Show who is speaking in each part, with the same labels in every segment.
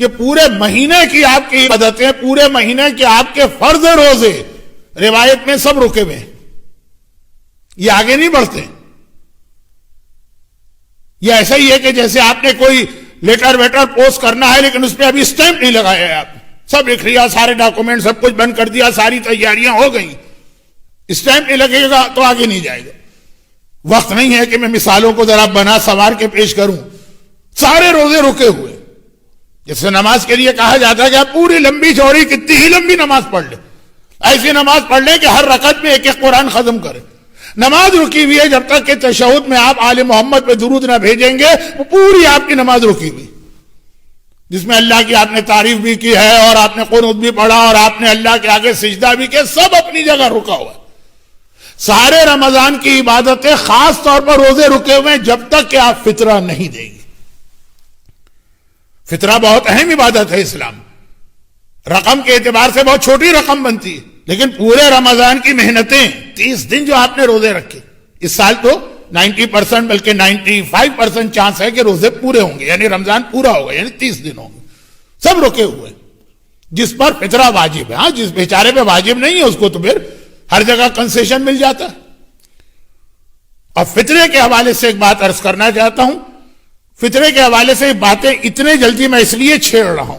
Speaker 1: کہ پورے مہینے کی آپ کی عبادتیں، پورے مہینے کے آپ کے فرض روزے روایت میں سب رکے ہوئے ہیں، یہ آگے نہیں بڑھتے. یہ ایسا ہی ہے کہ جیسے آپ نے کوئی لیٹر ویٹر پوسٹ کرنا ہے لیکن اس پہ ابھی اسٹیمپ نہیں لگایا ہے، آپ سب لکھ لیا، سارے ڈاکومنٹ سب کچھ بند کر دیا، ساری تیاریاں ہو گئی، اسٹیمپ نہیں لگے گا تو آگے نہیں جائے گا. وقت نہیں ہے کہ میں مثالوں کو ذرا بنا سوار کے پیش کروں. سارے روزے رکے ہوئے. جیسے نماز کے لیے کہا جاتا ہے کہ آپ پوری لمبی چوڑی کتنی ہی لمبی نماز پڑھ لیں، ایسی نماز پڑھ لیں کہ ہر رکعت میں ایک ایک قرآن ختم کریں. نماز رکی ہوئی ہے جب تک کہ تشہد میں آپ آل محمد پہ درود نہ بھیجیں گے، وہ پوری آپ کی نماز رکی ہوئی، جس میں اللہ کی آپ نے تعریف بھی کی ہے اور آپ نے قنوت بھی پڑھا اور آپ نے اللہ کے آگے سجدہ بھی کیا، سب اپنی جگہ رکا ہوا ہے. سارے رمضان کی عبادتیں خاص طور پر روزے رکے ہوئے ہیں جب تک کہ آپ فطرہ نہیں دیں گے. فطرہ بہت اہم عبادت ہے اسلام، رقم کے اعتبار سے بہت چھوٹی رقم بنتی ہے، لیکن پورے رمضان کی محنتیں 30 دن جو آپ نے روزے رکھے، اس سال تو 90% بلکہ 95% چانس ہے کہ روزے پورے ہوں گے، یعنی رمضان پورا ہوگا، یعنی 30 دن ہوں گے، سب رکے ہوئے، جس پر فطرہ واجب ہے. ہاں جس بیچارے پہ واجب نہیں ہے اس کو تو پھر ہر جگہ کنسیشن مل جاتا ہے. اور فطرے کے حوالے سے ایک بات عرض کرنا چاہتا ہوں. فطرے کے حوالے سے باتیں اتنے جلدی میں اس لیے چھیڑ رہا ہوں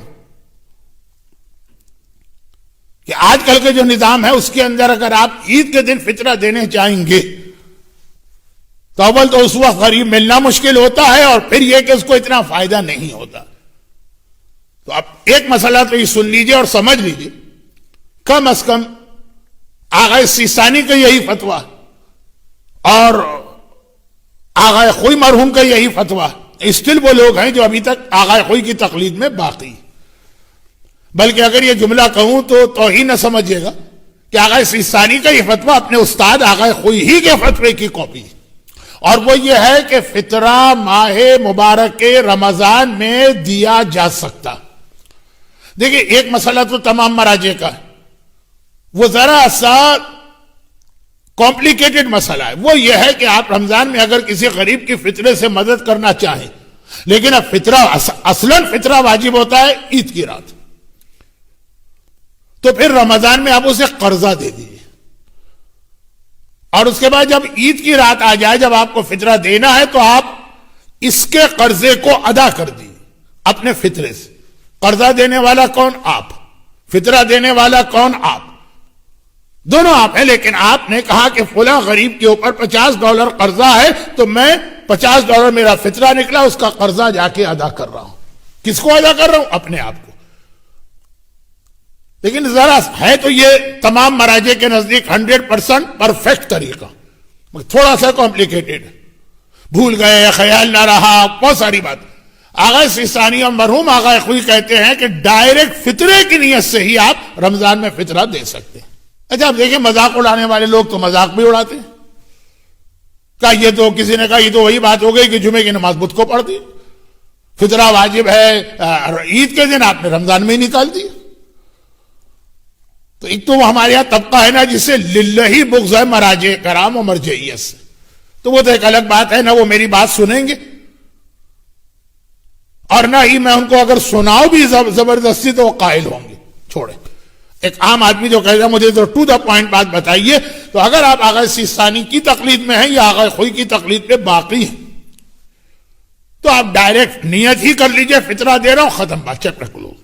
Speaker 1: کہ آج کل کے جو نظام ہے اس کے اندر اگر آپ عید کے دن فطرہ دینے چاہیں گے تو اول تو اس وقت غریب ملنا مشکل ہوتا ہے، اور پھر یہ کہ اس کو اتنا فائدہ نہیں ہوتا. تو اب ایک مسئلہ تو یہ سن لیجئے اور سمجھ لیجئے، کم از کم آغا سیستانی کا یہی فتویٰ اور آغا خوئی مرحوم کا یہی فتویٰ، اسٹل وہ لوگ ہیں جو ابھی تک آغا خوئی کی تقلید میں باقی. بلکہ اگر یہ جملہ کہوں تو توہین نہ سمجھیے گا کہ آغا سیستانی کا یہ فتویٰ اپنے استاد آغا خوئی ہی کے فتوے کی کاپی، اور وہ یہ ہے کہ فطرہ ماہ مبارک کے رمضان میں دیا جا سکتا. دیکھیں ایک مسئلہ تو تمام مراجع کا ہے، وہ ذرا سا کمپلیکیٹڈ مسئلہ ہے. وہ یہ ہے کہ آپ رمضان میں اگر کسی غریب کی فطرے سے مدد کرنا چاہیں، لیکن اب فطرہ اصلاً فطرہ واجب ہوتا ہے عید کی رات، تو پھر رمضان میں آپ اسے قرضہ دے دیجیے، اور اس کے بعد جب عید کی رات آ جائے، جب آپ کو فطرہ دینا ہے تو آپ اس کے قرضے کو ادا کر دیجیے اپنے فطرے سے. قرضہ دینے والا کون؟ آپ. فطرہ دینے والا کون؟ آپ. دونوں آپ ہیں، لیکن آپ نے کہا کہ فلاں غریب کے اوپر $50 قرضہ ہے تو میں $50 میرا فطرہ نکلا، اس کا قرضہ جا کے ادا کر رہا ہوں. کس کو ادا کر رہا ہوں؟ اپنے آپ کو. لیکن ذرا ہے تو یہ تمام مراجع کے نزدیک 100% پرفیکٹ طریقہ، تھوڑا سا کمپلیکیٹڈ، بھول گئے، خیال نہ رہا، بہت ساری بات. آغا سیستانی اور مرحوم آغا خوئی کہتے ہیں کہ ڈائریکٹ فطرے کی نیت سے ہی آپ رمضان میں فطرہ دے سکتے ہیں. اچھا آپ دیکھیں مذاق اڑانے والے لوگ تو مذاق بھی اڑاتے ہیں. کہا یہ تو کسی نے کہا یہ تو وہی بات ہو گئی کہ جمعے کی نماز بدھ کو پڑھ دی، فطرہ واجب ہے عید کے دن، آپ نے رمضان میں ہی نکال دی. تو ایک تو وہ ہمارے یہاں طبقہ ہے نا جسے للہ بغض ہے مراجع کرام و مرجعیت سے، تو وہ تو ایک الگ بات ہے، نہ وہ میری بات سنیں گے اور نہ ہی میں ان کو اگر سناؤ بھی زبردستی تو وہ قائل ہوں گے. چھوڑیں، ایک عام آدمی جو کہتا ہے مجھے تو ٹو دا پوائنٹ بات بتائیے، تو اگر آپ آغا سیستانی کی تقلید میں ہیں یا آغا خوئی کی تقلید پہ باقی ہیں تو آپ ڈائریکٹ نیت ہی کر لیجئے فطرہ دے رہا ہوں، ختم بات، چیپٹر کلوز.